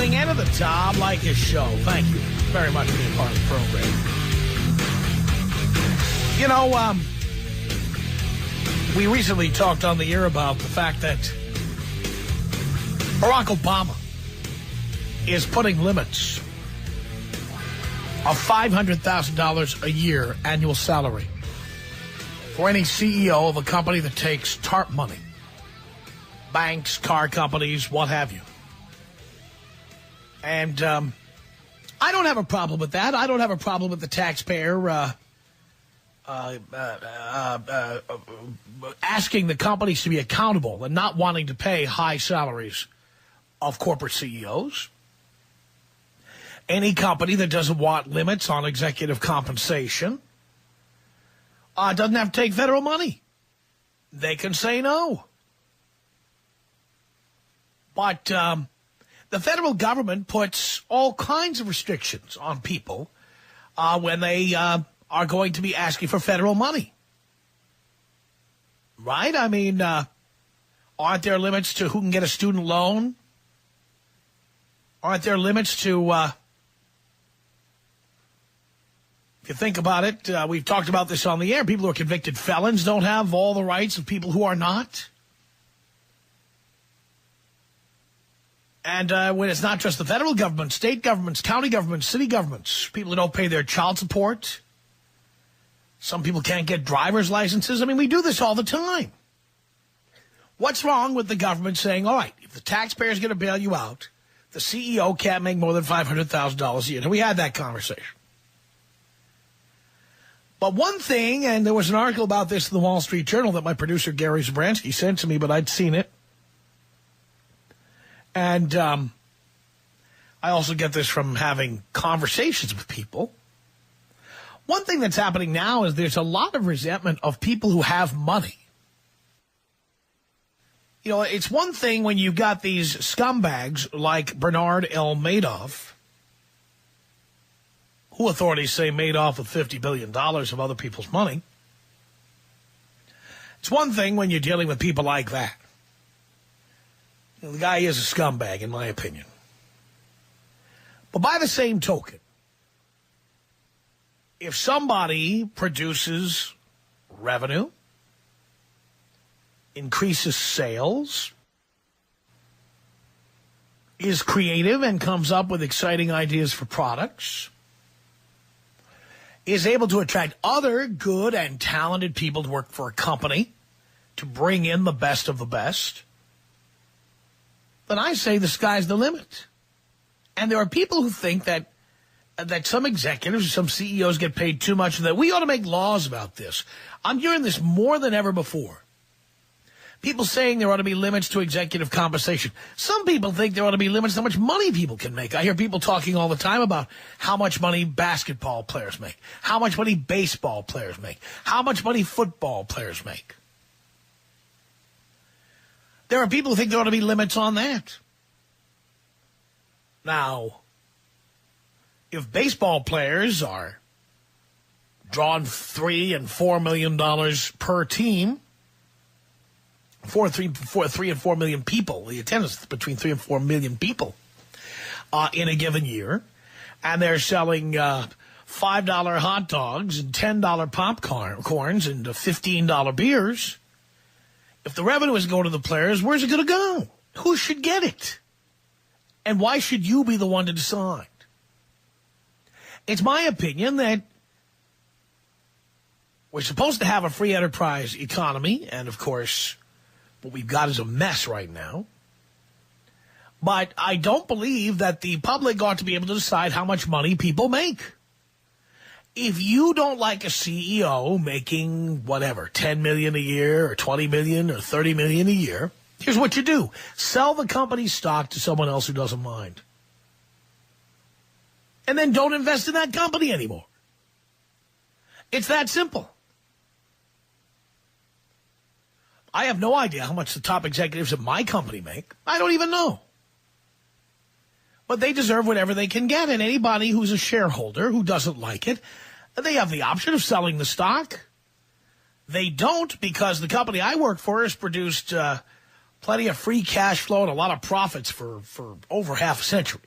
tuning in to the Tom Leykis Show. Thank you very much for being part of the program. You know, we recently talked on the air about the fact that Barack Obama is putting limits of $500,000 a year annual salary for any CEO of a company that takes TARP money. Banks, car companies, what have you. And I don't have a problem with that. I don't have a problem with the taxpayer asking the companies to be accountable and not wanting to pay high salaries of corporate CEOs. Any company that doesn't want limits on executive compensation doesn't have to take federal money. They can say no. But the federal government puts all kinds of restrictions on people when they are going to be asking for federal money. Right? I mean, aren't there limits to who can get a student loan? Aren't there limits to, if you think about it, we've talked about this on the air, people who are convicted felons don't have all the rights of people who are not. And when it's not just the federal government, state governments, county governments, city governments, people who don't pay their child support. Some people can't get driver's licenses. I mean, we do this all the time. What's wrong with the government saying, all right, if the taxpayer's going to bail you out, the CEO can't make more than $500,000 a year? And we had that conversation. But one thing, and there was an article about this in the Wall Street Journal that my producer Gary Zabransky sent to me, but I'd seen it. And I also get this from having conversations with people. One thing that's happening now is there's a lot of resentment of people who have money. You know, it's one thing when you've got these scumbags like Bernard L. Madoff, who authorities say made off with $50 billion of other people's money. It's one thing when you're dealing with people like that. You know, the guy is a scumbag, in my opinion. But by the same token, if somebody produces revenue, increases sales, is creative and comes up with exciting ideas for products, is able to attract other good and talented people to work for a company to bring in the best of the best, then I say the sky's the limit. And there are people who think that some executives or some CEOs get paid too much, and that we ought to make laws about this. I'm hearing this more than ever before. People saying there ought to be limits to executive compensation. Some people think there ought to be limits to how much money people can make. I hear people talking all the time about how much money basketball players make, how much money baseball players make, how much money football players make. There are people who think there ought to be limits on that. Now, if baseball players are drawn $3 and $4 million per team, $3 and $4 million people, the attendance is between 3 and 4 million people in a given year, and they're selling $5 hot dogs and $10 popcorns and $15 beers. If the revenue is going to the players, where's it going to go? Who should get it? And why should you be the one to decide? It's my opinion that we're supposed to have a free enterprise economy, and of course, what we've got is a mess right now. But I don't believe that the public ought to be able to decide how much money people make. If you don't like a CEO making whatever, $10 million a year or $20 million or $30 million a year, here's what you do. Sell the company's stock to someone else who doesn't mind. And then don't invest in that company anymore. It's that simple. I have no idea how much the top executives at my company make. I don't even know. But they deserve whatever they can get. And anybody who's a shareholder who doesn't like it, they have the option of selling the stock. They don't, because the company I work for has produced plenty of free cash flow and a lot of profits for over half a century.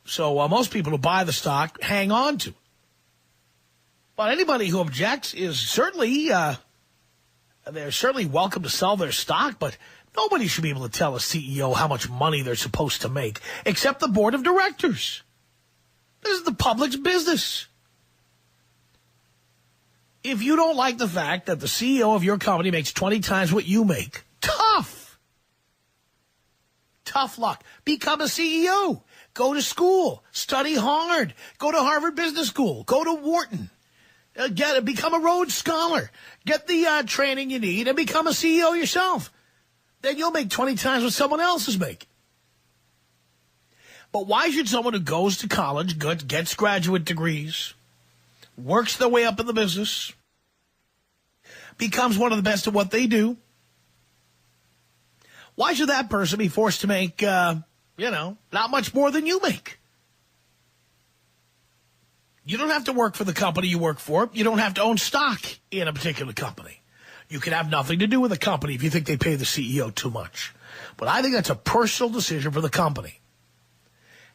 So most people who buy the stock hang on to it. But anybody who objects is certainly, they're certainly welcome to sell their stock, but nobody should be able to tell a CEO how much money they're supposed to make, except the board of directors. This is the public's business. If you don't like the fact that the CEO of your company makes 20 times what you make, tough luck. Become a CEO. Go to school. Study hard. Go to Harvard Business School. Go to Wharton. Become a Rhodes Scholar. Get the training you need and become a CEO yourself. Then you'll make 20 times what someone else is making. But why should someone who goes to college, gets graduate degrees, works their way up in the business, becomes one of the best at what they do, why should that person be forced to make, not much more than you make? You don't have to work for the company you work for. You don't have to own stock in a particular company. You can have nothing to do with the company if you think they pay the CEO too much. But I think that's a personal decision for the company.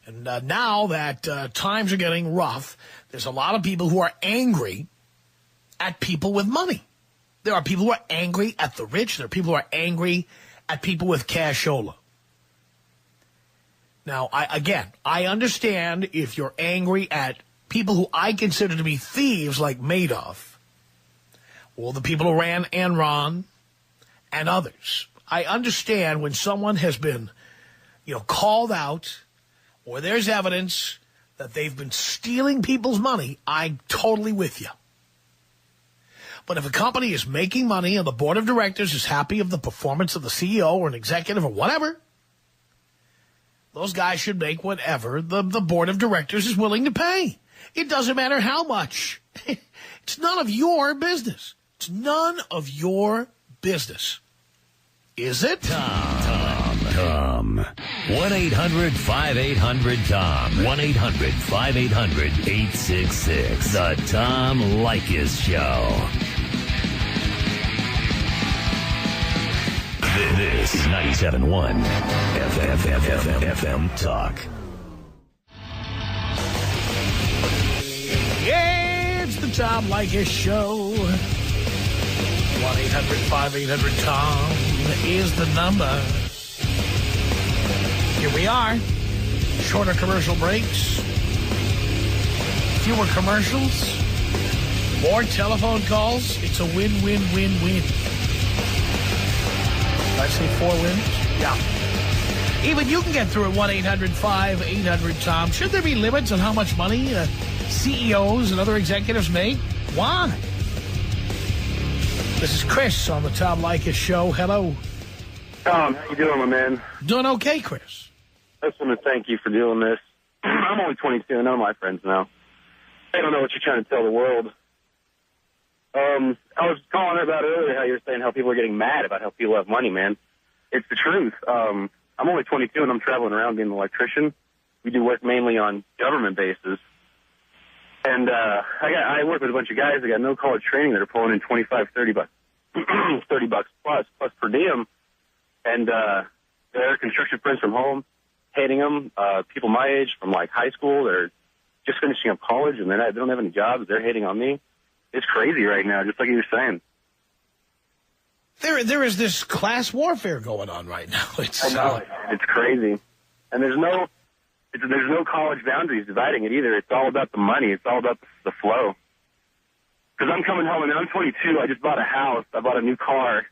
And now that times are getting rough, there's a lot of people who are angry at people with money. There are people who are angry at the rich. There are people who are angry at people with cashola. Now, I understand if you're angry at people who I consider to be thieves like Madoff, or the people who ran Enron and others. I understand when someone has been, called out, or there's evidence that they've been stealing people's money. I'm totally with you. But if a company is making money and the board of directors is happy of the performance of the CEO or an executive or whatever, those guys should make whatever the board of directors is willing to pay. It doesn't matter how much. It's none of your business. It's none of your business. Is it? Tom. 1-800-5800-TOM. 1-800-5800-866. The Tom Leykis Show. This is 97.1 FM Talk. Yeah, it's the Tom Leykis Show. 1-800-5800-TOM is the number. Here we are. Shorter commercial breaks. Fewer commercials. More telephone calls. It's a win-win-win-win. Did I say 4 wins? Yeah. Even you can get through at 1-800-5800-TOM. Should there be limits on how much money CEOs and other executives make? Why? This is Chris on the Tom Leykis Show. Hello. Tom, how you doing, my man? Doing okay, Chris. I just want to thank you for doing this. I'm only 22, and none of my friends know. They don't know what you're trying to tell the world. I was calling about earlier how you were saying how people are getting mad about how people have money, man. It's the truth. I'm only 22, and I'm traveling around being an electrician. We do work mainly on government bases. And I work with a bunch of guys that got no college training that are pulling in $25, $30 $30 plus per diem. And they're construction friends from home, hating them. People my age from like high school, they're just finishing up college and they don't have any jobs. They're hating on me. It's crazy right now, just like you were saying. There is this class warfare going on right now. I know. It's crazy. And there's no college boundaries dividing it either. It's all about the money. It's all about the flow. Because I'm coming home, and I'm 22. I just bought a house. I bought a new car.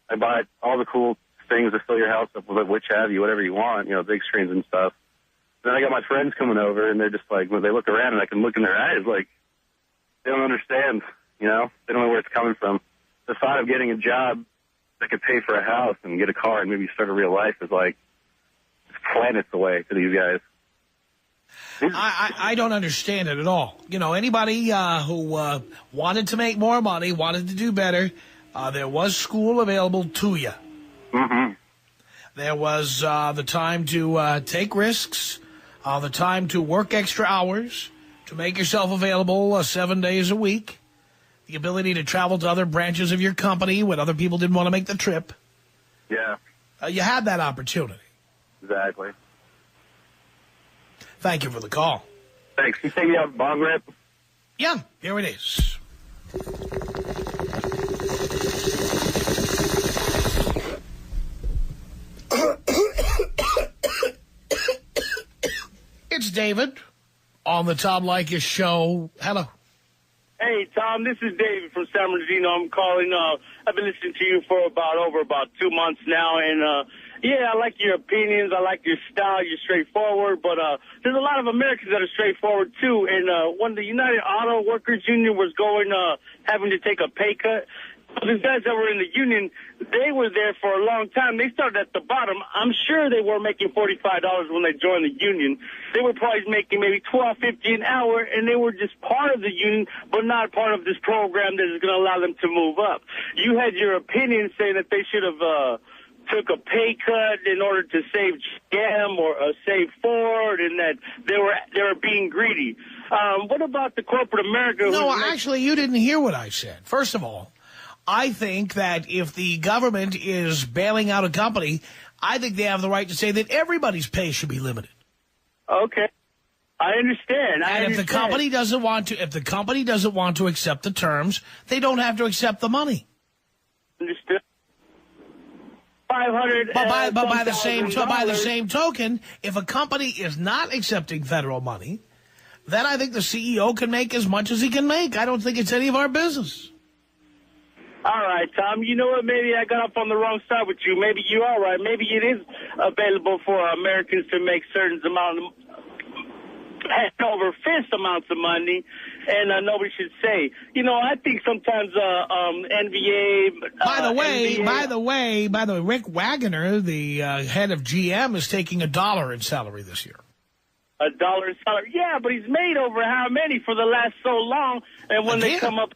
I bought all the cool things to fill your house up with, which have you, whatever you want, big screens and stuff. Then I got my friends coming over, and they're just like, when they look around, and I can look in their eyes like, they don't understand, They don't know where it's coming from. The thought of getting a job that could pay for a house and get a car and maybe start a real life is like, it's planets away to these guys. I don't understand it at all. Anybody who wanted to make more money, wanted to do better, there was school available to you. Mm-hmm. There was the time to take risks, the time to work extra hours, to make yourself available 7 days a week, the ability to travel to other branches of your company when other people didn't want to make the trip. Yeah. You had that opportunity. Exactly. Thank you for the call. Thanks. You take me out bong rip? Yeah, here it is. It's David on the Tom Leykis show. Hello. Hey, Tom, this is David from San Bernardino. I'm calling. I've been listening to you for about 2 months now, and yeah, I like your opinions. I like your style. You're straightforward, but there's a lot of Americans that are straightforward too. And when the United Auto Workers Union was having to take a pay cut, these guys that were in the union, they were there for a long time. They started at the bottom. I'm sure they were making $45 when they joined the union. They were probably making maybe $12.50 an hour, and they were just part of the union, but not part of this program that is going to allow them to move up. You had your opinion saying that they should have took a pay cut in order to save GM or save Ford, and that they were being greedy. What about the corporate America? No, actually, you didn't hear what I said. First of all, I think that if the government is bailing out a company, I think they have the right to say that everybody's pay should be limited. Okay. I understand. If the company doesn't want to accept the terms, they don't have to accept the money. Understood. 500. But by the same token, if a company is not accepting federal money, then I think the CEO can make as much as he can make. I don't think it's any of our business. All right, Tom. You know what? Maybe I got up on the wrong side with you. Maybe you are right. Maybe it is available for Americans to make certain amount of hand over fist amounts of money, and nobody should say. You know, I think sometimes NBA. By the way, Rick Wagoner, the head of GM, is taking $1 in salary this year. $1 in salary? Yeah, but he's made over how many for the last so long? And when they come up.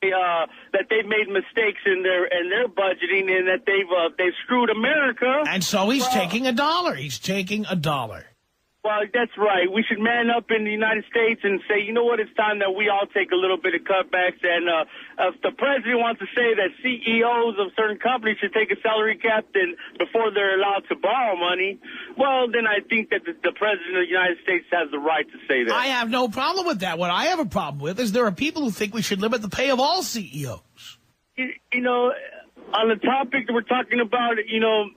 That they've made mistakes in their budgeting, and that they've screwed America. And so he's taking $1. He's taking $1. Well, that's right. We should man up in the United States and say, you know what, it's time that we all take a little bit of cutbacks. And if the president wants to say that CEOs of certain companies should take a salary cap before they're allowed to borrow money, well, then I think that the president of the United States has the right to say that. I have no problem with that. What I have a problem with is there are people who think we should limit the pay of all CEOs. You know, on the topic that we're talking about, you know,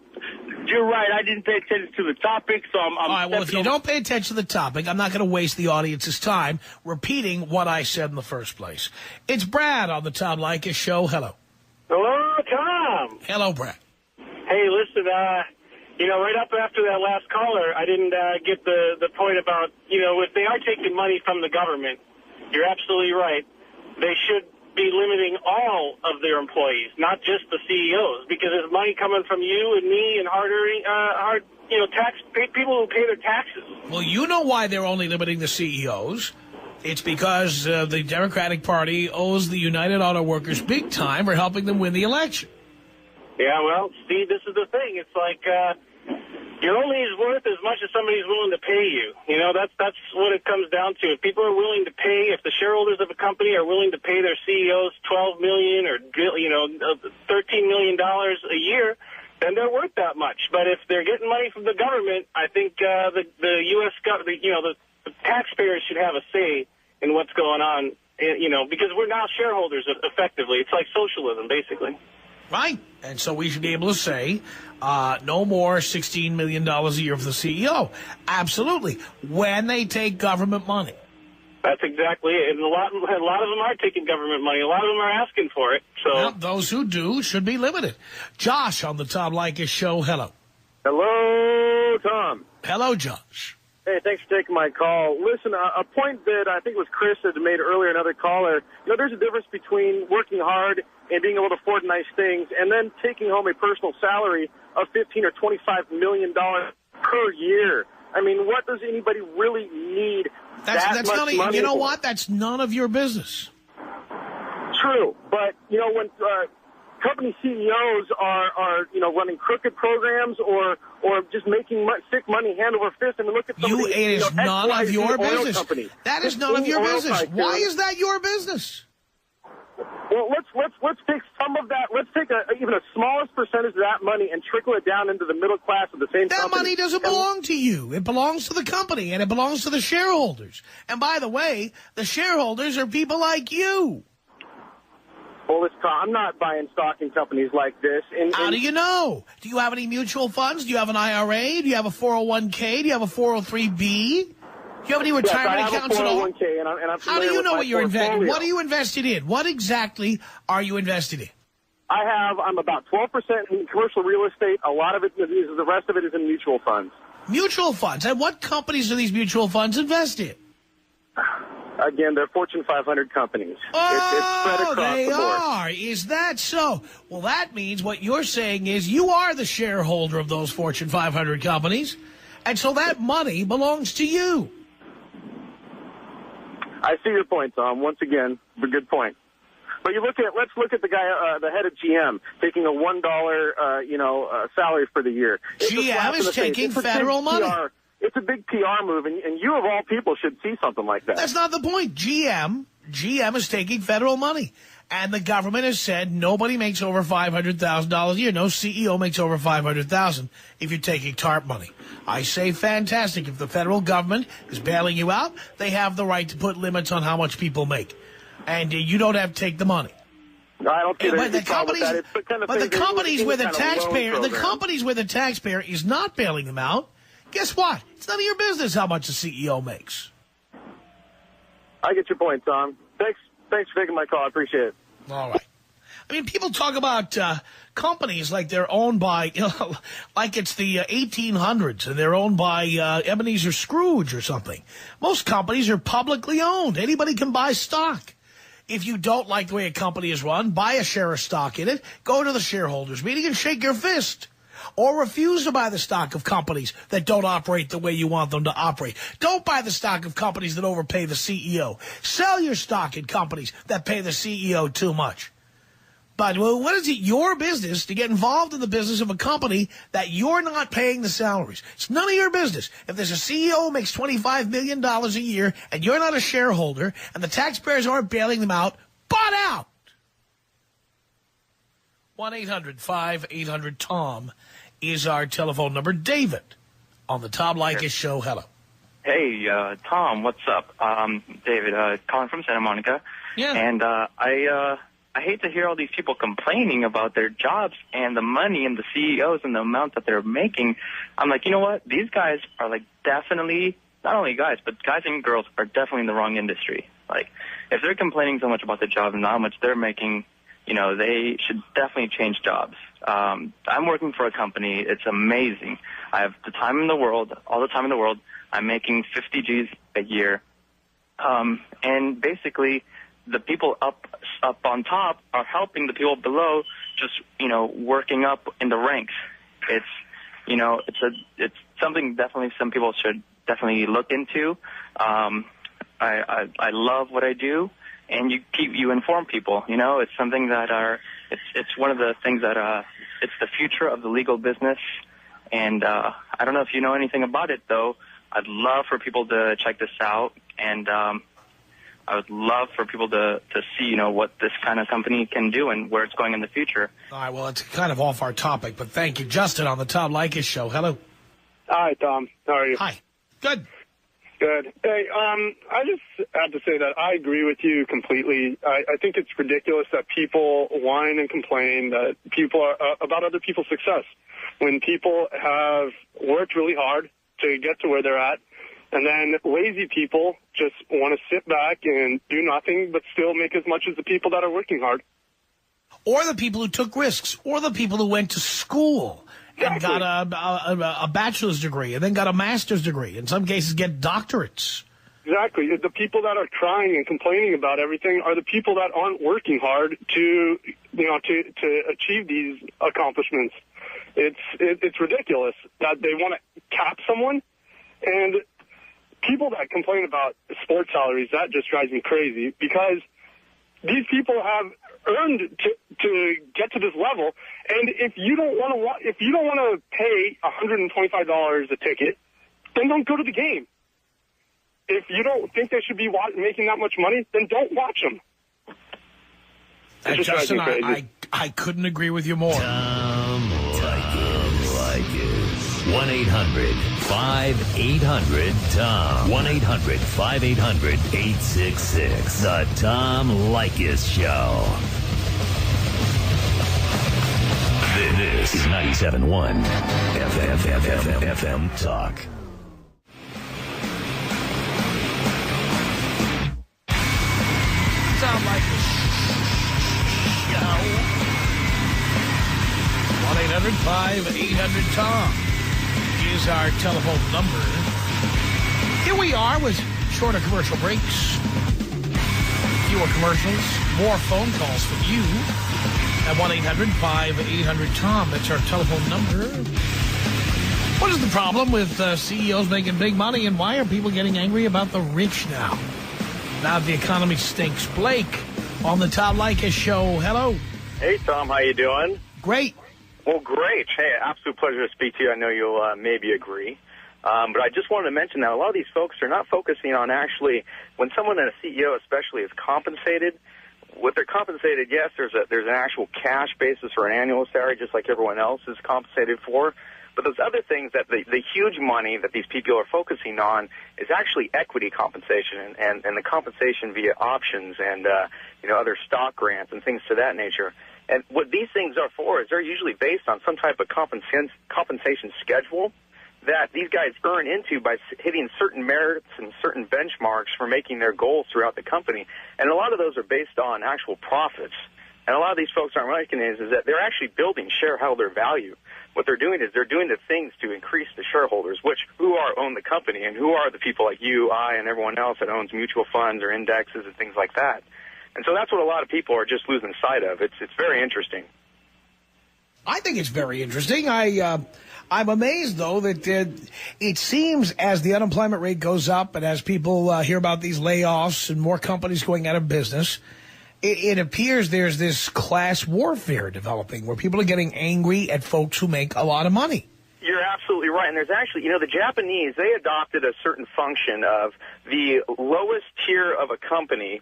you're right. I didn't pay attention to the topic, so I'm all right, well, if you don't pay attention to the topic, I'm not going to waste the audience's time repeating what I said in the first place. It's Brad on the Tom Leykis show. Hello. Hello, Tom. Hello, Brad. Hey, listen, you know, right up after that last caller, I didn't get the point about, you know, if they are taking money from the government, you're absolutely right. They should be limiting all of their employees, not just the CEOs, because there's money coming from you and me and people who pay their taxes. Well, you know why they're only limiting the CEOs. It's because the Democratic Party owes the United Auto Workers big time for helping them win the election. Yeah, well, see, this is the thing. It's like you're only as worth as much as somebody's willing to pay you. You know, that's what it comes down to. If people are willing to pay, if the shareholders of a company are willing to pay their CEOs $12 million or, you know, $13 million a year, then they're worth that much. But if they're getting money from the government, I think the U.S. government, you know, the taxpayers should have a say in what's going on, you know, because we're now shareholders effectively. It's like socialism, basically. Right. And so we should be able to say no more $16 million a year for the CEO. Absolutely. When they take government money. That's exactly it. And a lot of them are taking government money. A lot of them are asking for it. So well, those who do should be limited. Josh on the Tom Leykis show. Hello. Hello, Tom. Hello, Josh. Hey, thanks for taking my call. Listen, a point that I think was Chris had made earlier, another caller, you know, there's a difference between working hard and being able to afford nice things and then taking home a personal salary of $15 or $25 million per year. I mean, what does anybody really need that's much none of, money you know for? what? That's none of your business. True, but, you know, when company CEOs are you know, running crooked programs or just making sick money hand over fist. I mean, look at somebody, it is none of your business. Company. That is none of your business. Tycoon. Why is that your business? Well, let's take some of that. Let's take even a smallest percentage of that money and trickle it down into the middle class of the same company. That money doesn't belong to you. It belongs to the company, and it belongs to the shareholders. And by the way, the shareholders are people like you. Well, I'm not buying stock in companies like this. How do you know? Do you have any mutual funds? Do you have an IRA? Do you have a 401k? Do you have a 403b? Do you have any retirement accounts at all? How do you know what you're investing? What are you invested in? What exactly are you invested in? I'm about 12% in commercial real estate. A lot of it, the rest of it is in mutual funds. Mutual funds. And what companies do these mutual funds invest in? Again, they're Fortune 500 companies. Oh, it's spread across they the board. are. Is that so? Well, that means what you're saying is you are the shareholder of those Fortune 500 companies, and so that money belongs to you. I see your point, Tom. Once again, a good point. But let's look at the guy, the head of GM, taking a $1, salary for the year. GM is taking federal money. It's a big PR move, and you of all people should see something like that. That's not the point. GM is taking federal money. And the government has said nobody makes over $500,000 a year. No CEO makes over $500,000 if you're taking TARP money. I say fantastic. If the federal government is bailing you out, they have the right to put limits on how much people make. And you don't have to take the money. No, I don't see but the companies where the taxpayer is not bailing them out, guess what? It's none of your business how much the CEO makes. I get your point, Tom. Thanks for taking my call. I appreciate it. All right. I mean, people talk about companies like they're owned by, like it's the 1800s and they're owned by Ebenezer Scrooge or something. Most companies are publicly owned. Anybody can buy stock. If you don't like the way a company is run, buy a share of stock in it, go to the shareholders meeting and shake your fist. Or refuse to buy the stock of companies that don't operate the way you want them to operate. Don't buy the stock of companies that overpay the CEO. Sell your stock in companies that pay the CEO too much. But what is it your business to get involved in the business of a company that you're not paying the salaries? It's none of your business. If there's a CEO who makes $25 million a year and you're not a shareholder and the taxpayers aren't bailing them out, butt out. 1-800-5800-TOM is our telephone number. David on the Tom Leykis show. Hello. Hey, Tom, what's up? David, calling from Santa Monica. Yeah. And I hate to hear all these people complaining about their jobs and the money and the CEOs and the amount that they're making. I'm like, you know what? These guys are like definitely, not only guys, but guys and girls are definitely in the wrong industry. Like, if they're complaining so much about the job and how much they're making, they should definitely change jobs. I'm working for a company. It's amazing. I have the time in the world, all the time in the world. I'm making 50 G's a year. And basically, the people up on top are helping the people below just, working up in the ranks. It's something definitely some people should definitely look into. I love what I do. And you inform people, it's something that it's one of the things that, it's the future of the legal business. And, I don't know if you know anything about it though. I'd love for people to check this out. And, I would love for people to see, what this kind of company can do and where it's going in the future. All right. Well, it's kind of off our topic, but thank you. Justin on the Tom Leykis show. Hello. Hi, Tom. How are you? Hi. Good. Good. Hey, I just have to say that I agree with you completely. I think it's ridiculous that people whine and complain that people are about other people's success when people have worked really hard to get to where they're at, and then lazy people just want to sit back and do nothing but still make as much as the people that are working hard. Or the people who took risks, or the people who went to school and got a bachelor's degree and then got a master's degree. In some cases, get doctorates. Exactly. The people that are crying and complaining about everything are the people that aren't working hard to achieve these accomplishments. It's ridiculous that they want to cap someone. And people that complain about sports salaries, that just drives me crazy because these people have earned to get to this level, and if you don't want to pay $125 a ticket, then don't go to the game. If you don't think they should be making that much money, then don't watch them. It just drives Justin, me crazy. I couldn't agree with you more. Tom Leykis. 1-800-5800-TOM. 1-800-5800-866. The Tom Leykis Show. This is 97.1 FM Talk. Tom Leykis Show. 1-800-5800-TOM is our telephone number. Here we are with shorter commercial breaks, fewer commercials, more phone calls from you at 1-800-5800-TOM. That's our telephone number. What is the problem with CEOs making big money, and why are people getting angry about the rich now? Now the economy stinks. Blake on the Tom Leykis Show. Hello. Hey, Tom. How you doing? Great. Well, great. Hey, absolute pleasure to speak to you. I know you'll maybe agree. But I just wanted to mention that a lot of these folks are not focusing on actually, when someone, a CEO especially, is compensated, what they're compensated, yes, there's an actual cash basis for an annual salary, just like everyone else is compensated for. But those other things, that the huge money that these people are focusing on is actually equity compensation and the compensation via options and other stock grants and things to that nature. And what these things are for is they're usually based on some type of compensation schedule that these guys earn into by hitting certain merits and certain benchmarks for making their goals throughout the company. And a lot of those are based on actual profits. And a lot of these folks aren't recognizing is that they're actually building shareholder value. What they're doing is they're doing the things to increase the shareholders, who own the company, and who are the people like you, I, and everyone else that owns mutual funds or indexes and things like that. And so that's what a lot of people are just losing sight of. It's very interesting. I think it's very interesting. I'm amazed, though, that it seems as the unemployment rate goes up and as people hear about these layoffs and more companies going out of business, it appears there's this class warfare developing where people are getting angry at folks who make a lot of money. You're absolutely right. And there's actually, the Japanese, they adopted a certain function of the lowest tier of a company,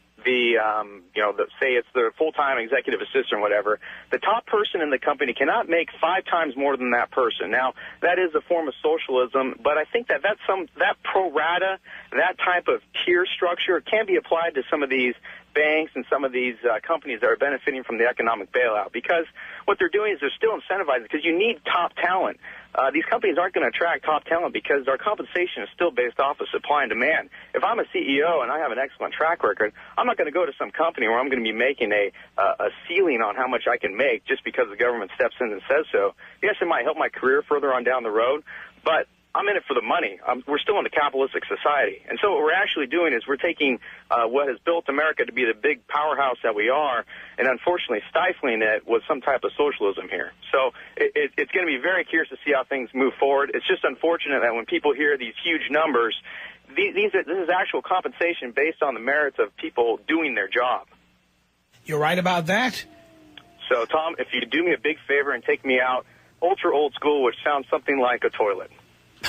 say it's the full-time executive assistant or whatever, the top person in the company cannot make 5 times more than that person. Now, that is a form of socialism, but I think that pro rata, that type of tier structure can be applied to some of these banks and some of these companies that are benefiting from the economic bailout, because what they're doing is they're still incentivizing, because you need top talent. These companies aren't going to attract top talent because our compensation is still based off of supply and demand. If I'm a CEO and I have an excellent track record, I'm not going to go to some company where I'm going to be making a ceiling on how much I can make just because the government steps in and says so. Yes, it might help my career further on down the road, but I'm in it for the money. We're still in a capitalistic society. And so what we're actually doing is we're taking what has built America to be the big powerhouse that we are and unfortunately stifling it with some type of socialism here. So it's going to be very curious to see how things move forward. It's just unfortunate that when people hear these huge numbers, this is actual compensation based on the merits of people doing their job. You're right about that. So, Tom, if you do me a big favor and take me out ultra old school, which sounds something like a toilet.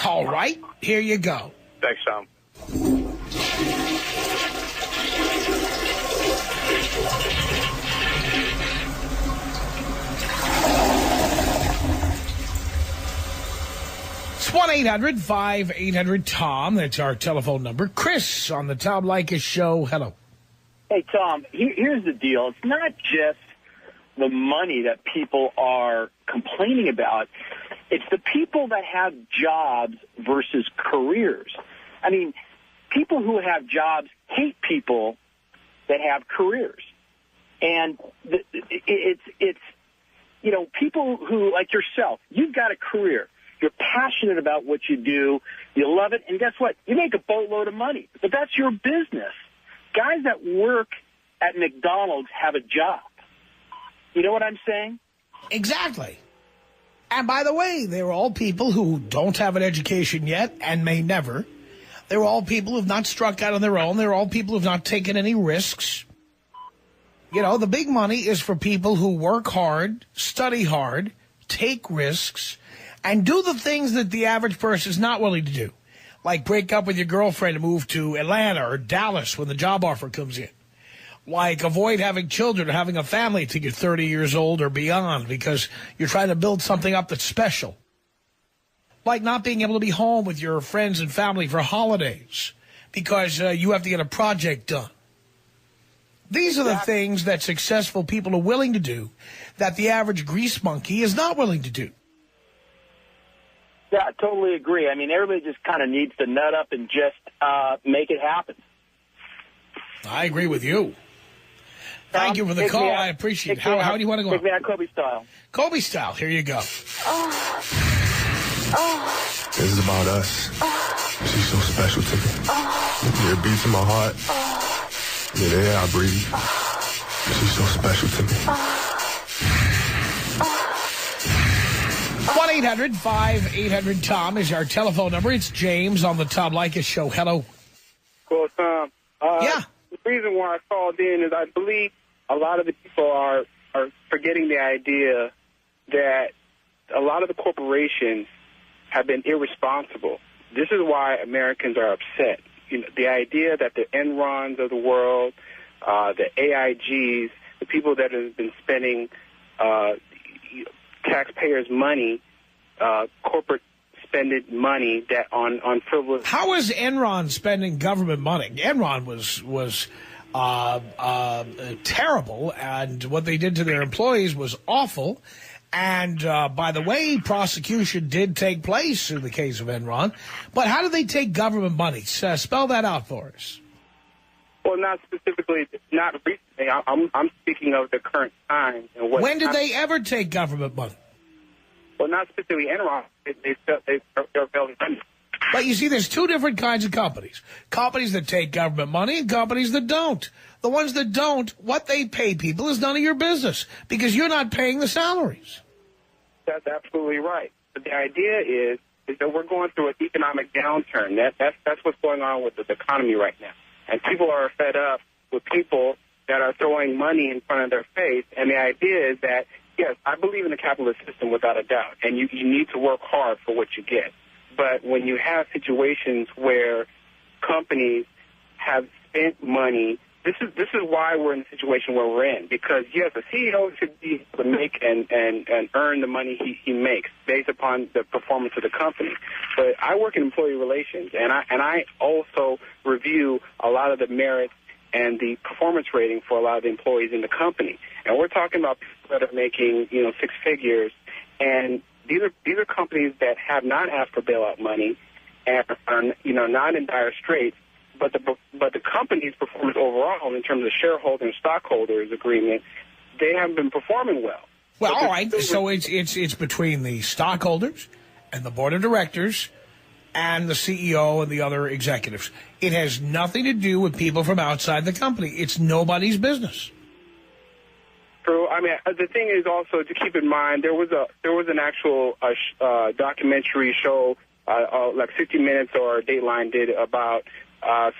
All right, here you go. Thanks, Tom. It's 1-800-5800-TOM. That's our telephone number. Chris on the Tom Leykis Show. Hello. Hey, Tom, here's the deal. It's not just the money that people are complaining about. It's the people that have jobs versus careers. I mean, people who have jobs hate people that have careers. And it's people who, like yourself, you've got a career. You're passionate about what you do. You love it. And guess what? You make a boatload of money. But that's your business. Guys that work at McDonald's have a job. You know what I'm saying? Exactly. And by the way, they're all people who don't have an education yet and may never. They're all people who have not struck out on their own. They're all people who have not taken any risks. The big money is for people who work hard, study hard, take risks, and do the things that the average person is not willing to do. Like break up with your girlfriend and move to Atlanta or Dallas when the job offer comes in. Like avoid having children or having a family till you're 30 years old or beyond because you're trying to build something up that's special. Like not being able to be home with your friends and family for holidays because you have to get a project done. These are the things that successful people are willing to do that the average grease monkey is not willing to do. Yeah, I totally agree. I mean, everybody just kind of needs to nut up and just make it happen. I agree with you. Thank you for the call. I appreciate it. How do you want to go? Take me out Kobe style. Kobe style. Here you go. This is about us. She's so special to me. Yeah, it beats in my heart. Yeah, the air I breathe. She's so special to me. 1-800-5800-TOM is our telephone number. It's James on the Tom Leykis Show. Hello. Well, Tom. Yeah. The reason why I called in is I believe a lot of the people are forgetting the idea that a lot of the corporations have been irresponsible. This is why Americans are upset. You know, the idea that the Enrons of the world, the AIGs, the people that have been spending taxpayers' money, corporate spended money that on frivolous. How is Enron spending government money? Enron was terrible, and what they did to their employees was awful. And, by the way, prosecution did take place in the case of Enron. But how did they take government money? Spell that out for us. Well, not specifically, not recently. I'm speaking of the current time. And what when did they ever take government money? Well, not specifically Enron. They're failing. But you see, there's two different kinds of companies. Companies that take government money and companies that don't. The ones that don't, what they pay people is none of your business because you're not paying the salaries. That's absolutely right. But the idea is that we're going through an economic downturn. That's what's going on with the economy right now. And people are fed up with people that are throwing money in front of their face. And the idea is that, yes, I believe in the capitalist system without a doubt. And you need to work hard for what you get. But when you have situations where companies have spent money, this is why we're in the situation where we're in. Because, yes, a CEO should be able to make and earn the money he makes based upon the performance of the company. But I work in employee relations, and I also review a lot of the merits and the performance rating for a lot of the employees in the company. And we're talking about people that are making, six figures, and these are companies that have not asked for bailout money and are, not in dire straits. But the company's performance overall, in terms of shareholder and stockholders agreement, they haven't been performing well. Well, all right. So it's between the stockholders and the board of directors and the CEO and the other executives. It has nothing to do with people from outside the company. It's nobody's business. True. I mean, the thing is also to keep in mind there was an actual documentary show like 60 Minutes or Dateline did about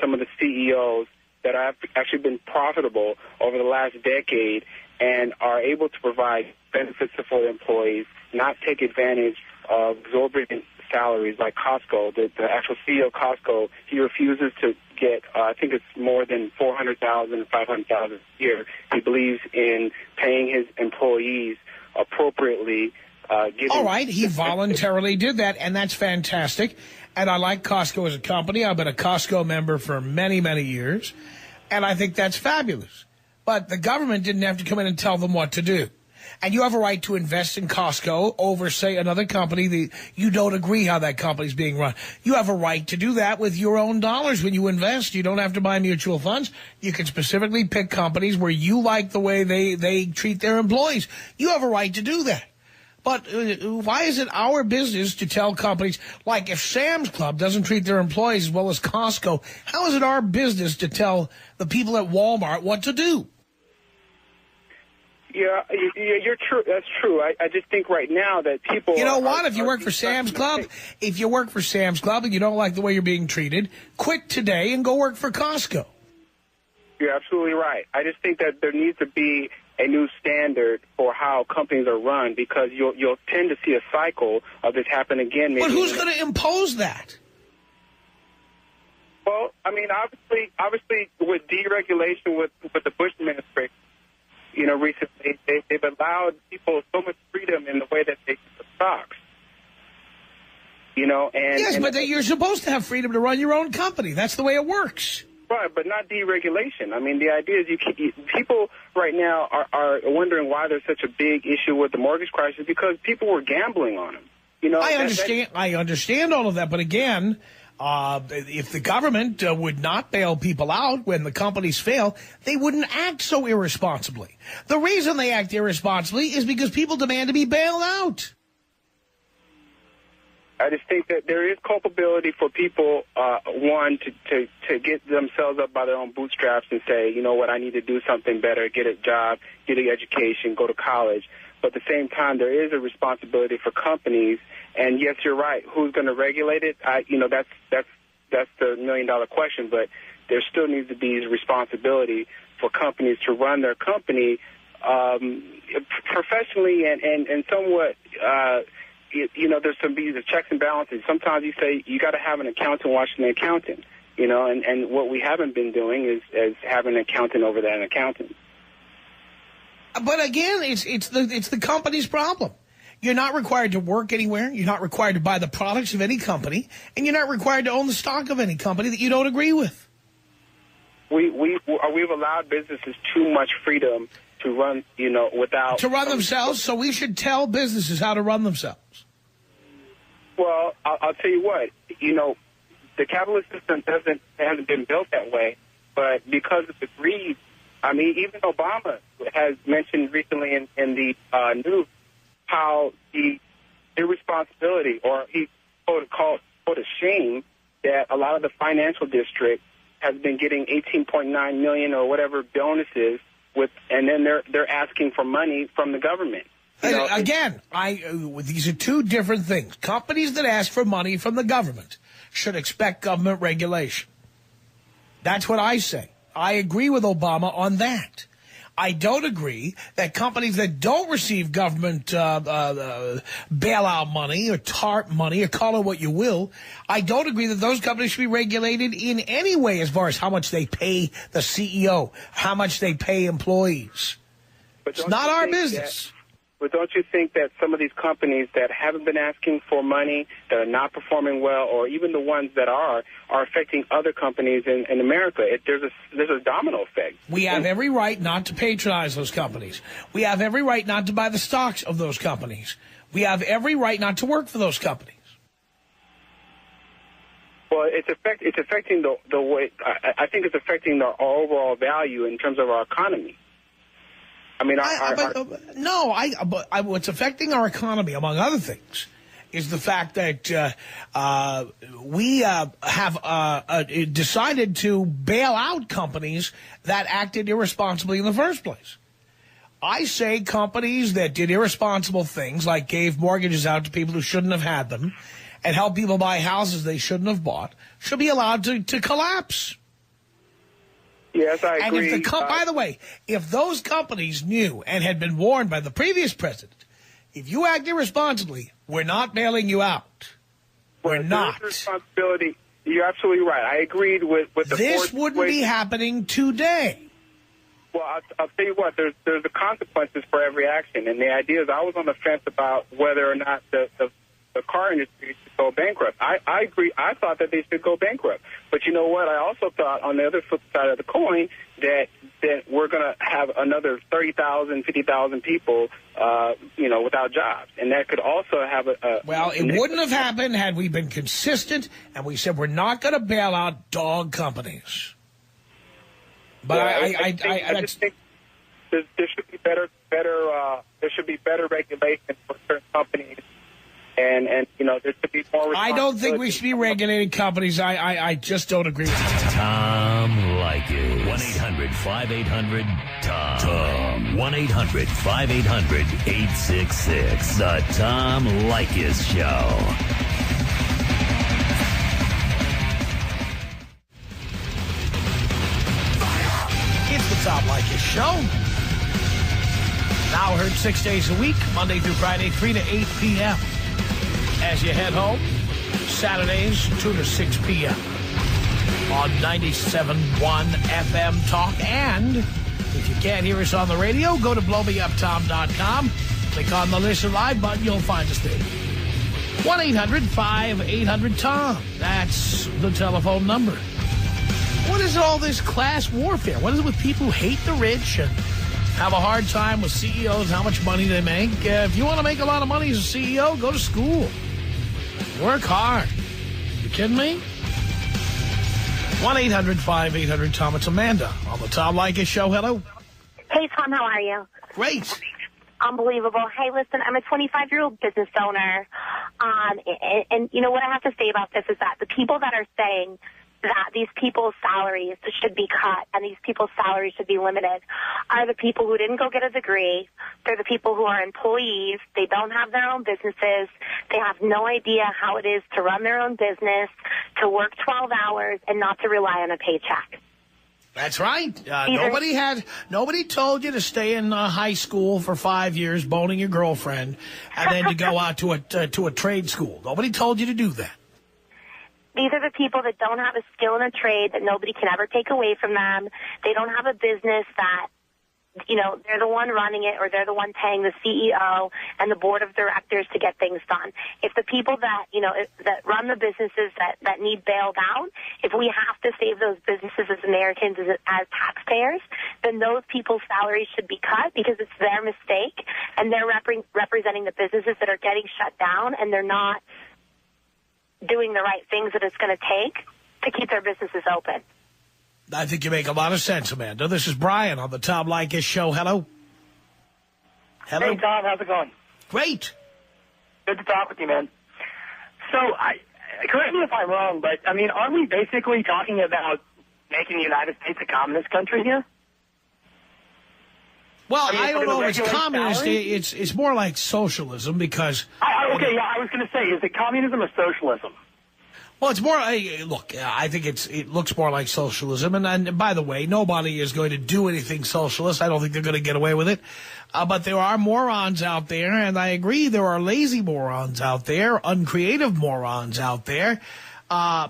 some of the CEOs that have actually been profitable over the last decade and are able to provide benefits for their employees, not take advantage of exorbitant salaries like Costco. The actual CEO of Costco, he refuses to get, I think it's more than $400,000, $500,000 a year. He believes in paying his employees appropriately. All right, he voluntarily did that, and that's fantastic. And I like Costco as a company. I've been a Costco member for many, many years, and I think that's fabulous. But the government didn't have to come in and tell them what to do. And you have a right to invest in Costco over, say, another company that you don't agree how that company's being run. You have a right to do that with your own dollars when you invest. You don't have to buy mutual funds. You can specifically pick companies where you like the way they treat their employees. You have a right to do that. But why is it our business to tell companies, like if Sam's Club doesn't treat their employees as well as Costco, how is it our business to tell the people at Walmart what to do? Yeah, you're true. That's true. I just think right now that people... You know what? If you work for Sam's Club, and you don't like the way you're being treated, quit today and go work for Costco. You're absolutely right. I just think that there needs to be a new standard for how companies are run, because you'll tend to see a cycle of this happen again. But who's going to impose that? Well, I mean, obviously, with deregulation with the Bush administration, you know, recently they've allowed people so much freedom in the way that they use the stocks. You know, yes, but you're supposed to have freedom to run your own company. That's the way it works. Right, but not deregulation. I mean, the idea is people right now are wondering why there's such a big issue with the mortgage crisis because people were gambling on them. You know, I understand all of that, but again, if the government would not bail people out when the companies fail, they wouldn't act so irresponsibly. The reason they act irresponsibly is because people demand to be bailed out. I just think that there is culpability for people, one, to get themselves up by their own bootstraps and say, you know what, I need to do something better, get a job, get an education, go to college. But at the same time, there is a responsibility for companies. And yes, you're right. Who's going to regulate it? That's the million-dollar question. But there still needs to be responsibility for companies to run their company professionally and somewhat. You know, there's some checks and balances. Sometimes you say you got to have an accountant watching the accountant. You know, and what we haven't been doing is having an accountant over that accountant. But again, it's the company's problem. You're not required to work anywhere. You're not required to buy the products of any company, and you're not required to own the stock of any company that you don't agree with. We've allowed businesses too much freedom to run, you know, without to run themselves. So we should tell businesses how to run themselves. Well, I'll tell you what. You know, the capitalist system hasn't been built that way, but because of the greed. I mean, even Obama has mentioned recently in the news how the irresponsibility, or he called a shame, that a lot of the financial district has been getting $18.9 million or whatever bonuses and then they're asking for money from the government. You know, again, these are two different things. Companies that ask for money from the government should expect government regulation. That's what I say. I agree with Obama on that. I don't agree that companies that don't receive government bailout money or TARP money, or call it what you will, I don't agree that those companies should be regulated in any way as far as how much they pay the CEO, how much they pay employees. It's not our business. But don't you think that some of these companies that haven't been asking for money, that are not performing well, or even the ones that are affecting other companies in America? There's a domino effect. We have every right not to patronize those companies. We have every right not to buy the stocks of those companies. We have every right not to work for those companies. Well, it's affecting the way. I think it's affecting our overall value in terms of our economy. I mean, what's affecting our economy, among other things, is the fact that we have decided to bail out companies that acted irresponsibly in the first place. I say companies that did irresponsible things, like gave mortgages out to people who shouldn't have had them and helped people buy houses they shouldn't have bought, should be allowed to collapse. Yes, I agree. And by the way, if those companies knew and had been warned by the previous president, if you act irresponsibly, we're not bailing you out. We're not. Responsibility. You're absolutely right. I agreed with the This wouldn't be happening today. Well, I'll tell you what. There's the consequences for every action, and the idea is I was on the fence about whether or not the car industry should go bankrupt. I agree. I thought that they should go bankrupt. But you know what? I also thought on the other flip side of the coin that we're going to have another 30,000, 50,000 people, without jobs. And that could also have Well, it wouldn't have happened had we been consistent and we said we're not going to bail out dog companies. But I just think there should be better regulation for certain companies. And there should be more. I don't think we should be regulating companies. I just don't agree with that. Tom Leykis. 1-800-5800-TOM. Tom. 1-800-5800-866. The Tom Leykis Show. It's the Tom Leykis Show. Now heard 6 days a week, Monday through Friday, 3 to 8 p.m. As you head home, Saturdays, 2 to 6 p.m. on 97.1 FM Talk. And if you can't hear us on the radio, go to blowmeuptom.com. Click on the Listen Live button. You'll find us there. 1-800-5800-TOM. That's the telephone number. What is all this class warfare? What is it with people who hate the rich and have a hard time with CEOs, how much money they make? If you want to make a lot of money as a CEO, go to school. Work hard. You kidding me? 1-800-5800-TOM. It's Amanda on the Tom Leykis Show. Hello. Hey, Tom, how are you? Great. Unbelievable. Hey, listen, I'm a 25-year-old business owner. And you know what I have to say about this is that the people that are saying that these people's salaries should be cut and these people's salaries should be limited are the people who didn't go get a degree. They're the people who are employees. They don't have their own businesses. They have no idea how it is to run their own business, to work 12 hours, and not to rely on a paycheck. That's right. Nobody told you to stay in high school for 5 years, boning your girlfriend, and then to go out to a trade school. Nobody told you to do that. These are the people that don't have a skill in a trade that nobody can ever take away from them. They don't have a business that, you know, they're the one running it or they're the one paying the CEO and the board of directors to get things done. If the people that, you know, that run the businesses that need bailed out, if we have to save those businesses as Americans, as taxpayers, then those people's salaries should be cut because it's their mistake and they're representing the businesses that are getting shut down and they're not doing the right things that it's going to take to keep their businesses open. I think you make a lot of sense, Amanda. This is Brian on the Tom Leykis Show. Hello. Hello. Hey, Tom. How's it going? Great. Good to talk with you, man. So, correct me if I'm wrong, but, I mean, aren't we basically talking about making the United States a communist country here? Well, I don't know if it's communist. It's more like socialism because... I was going to say, is it communism or socialism? Well, it's more... look, I think it looks more like socialism. And by the way, nobody is going to do anything socialist. I don't think they're going to get away with it. But there are morons out there, and I agree there are lazy morons out there, uncreative morons out there,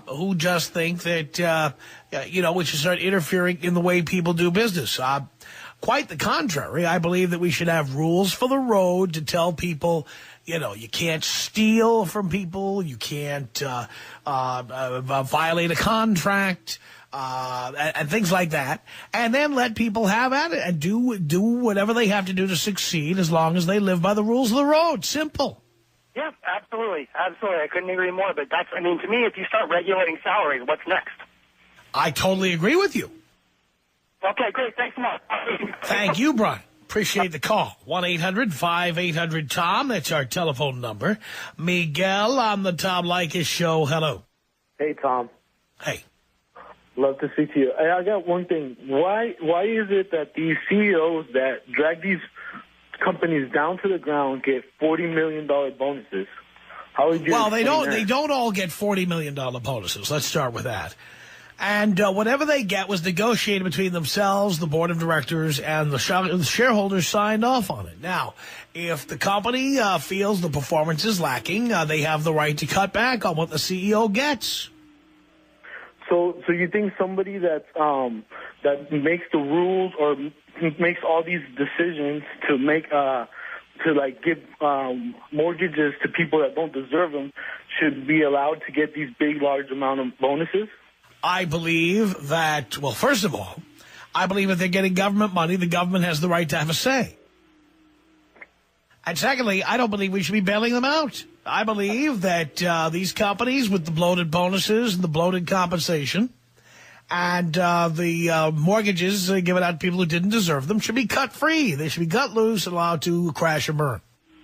who just think that, we should start interfering in the way people do business. Quite the contrary. I believe that we should have rules for the road to tell people, you can't steal from people, you can't violate a contract, and things like that, and then let people have at it and do whatever they have to do to succeed as long as they live by the rules of the road. Simple. Yeah, absolutely. Absolutely. I couldn't agree more. But to me, if you start regulating salaries, what's next? I totally agree with you. Okay, great. Thanks so much. Thank you, Brian. Appreciate the call. 1-800-5800-TOM. That's our telephone number. Miguel on the Tom Leykis Show. Hello. Hey, Tom. Hey. Love to speak to you. I got one thing. Why is it that these CEOs that drag these companies down to the ground get $40 million bonuses? How would you? Well, they don't all get $40 million bonuses. Let's start with that. And whatever they get was negotiated between themselves, the board of directors, and the shareholders signed off on it. Now, if the company feels the performance is lacking, they have the right to cut back on what the CEO gets. So you think somebody that makes the rules or makes all these decisions to make give mortgages to people that don't deserve them should be allowed to get these big, large amount of bonuses? I believe that, well, first of all, I believe if they're getting government money, the government has the right to have a say. And secondly, I don't believe we should be bailing them out. I believe that these companies with the bloated bonuses and the bloated compensation and the mortgages given out to people who didn't deserve them should be cut free. They should be cut loose and allowed to crash and burn.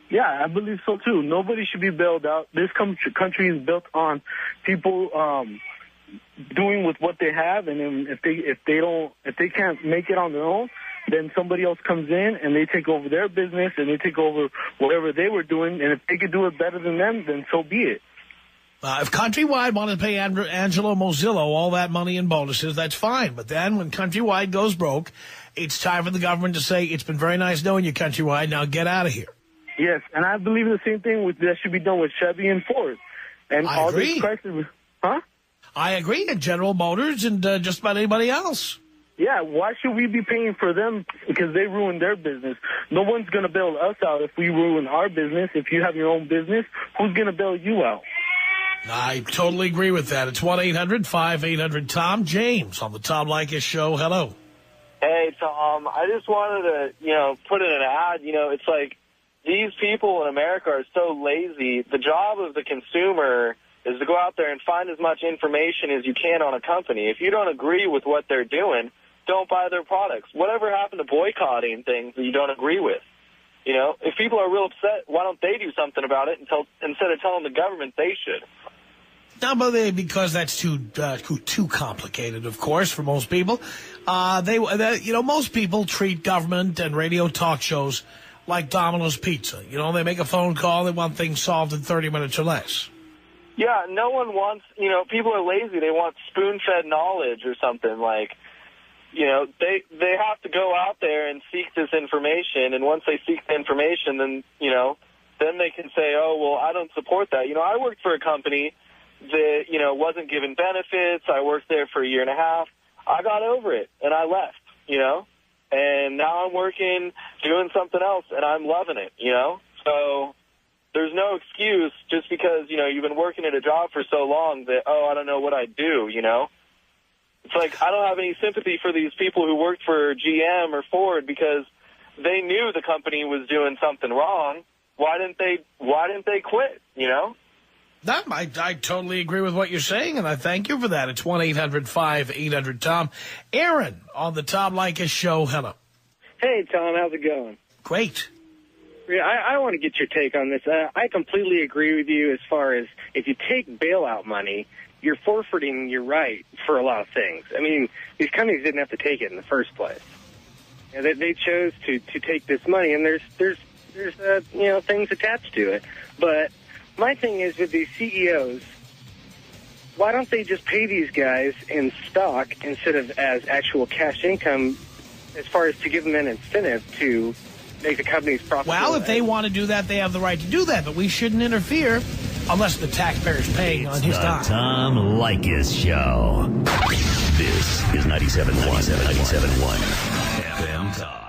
Yeah, I believe so, too. Nobody should be bailed out. This country is built on people doing with what they have, and then if they can't make it on their own, then somebody else comes in and they take over their business and they take over whatever they were doing, and if they could do it better than them, then so be it. If Countrywide wanted to pay Angelo Mozillo all that money in bonuses, that's fine. But then when Countrywide goes broke, it's time for the government to say, it's been very nice knowing you, Countrywide, now get out of here. Yes, and I believe the same thing that should be done with Chevy and Ford. And I all agree. these prices, huh? I agree. And General Motors and just about anybody else. Yeah, why should we be paying for them? Because they ruined their business. No one's going to bail us out if we ruin our business. If you have your own business, who's going to bail you out? I totally agree with that. It's 1-800-5800-TOM. James on the Tom Leykis Show. Hello. Hey, Tom. I just wanted to, put in an ad. It's like these people in America are so lazy. The job of the consumer is to go out there and find as much information as you can on a company. If you don't agree with what they're doing, don't buy their products. Whatever happened to boycotting things that you don't agree with? If people are real upset, why don't they do something about it instead of telling the government they should? No, but because that's too complicated, of course, for most people. Most people treat government and radio talk shows like Domino's Pizza. They make a phone call, they want things solved in 30 minutes or less. Yeah, no one wants, people are lazy. They want spoon-fed knowledge or something like, they have to go out there and seek this information. And once they seek the information, then, then they can say, oh, well, I don't support that. I worked for a company that, wasn't given benefits. I worked there for 1.5 years. I got over it and I left, and now I'm working, doing something else, and I'm loving it, So there's no excuse just because, you've been working at a job for so long that, oh, I don't know what I'd do, It's like I don't have any sympathy for these people who worked for GM or Ford because they knew the company was doing something wrong. Why didn't they quit, I totally agree with what you're saying, and I thank you for that. It's 1-800-5800-TOM. Aaron on the Tom Leykis Show. Hello. Hey, Tom. How's it going? Great. Yeah, I want to get your take on this. I completely agree with you as far as if you take bailout money, you're forfeiting your right for a lot of things. I mean, these companies didn't have to take it in the first place. They chose to take this money, and there's things attached to it. But my thing is with these CEOs, why don't they just pay these guys in stock instead of as actual cash income as far as to give them an incentive to make the companies profitable? Well, if they want to do that, they have the right to do that, but we shouldn't interfere unless the taxpayer's paying on his time. It's the Tom Leykis Show. This is 97.1 FM Talk.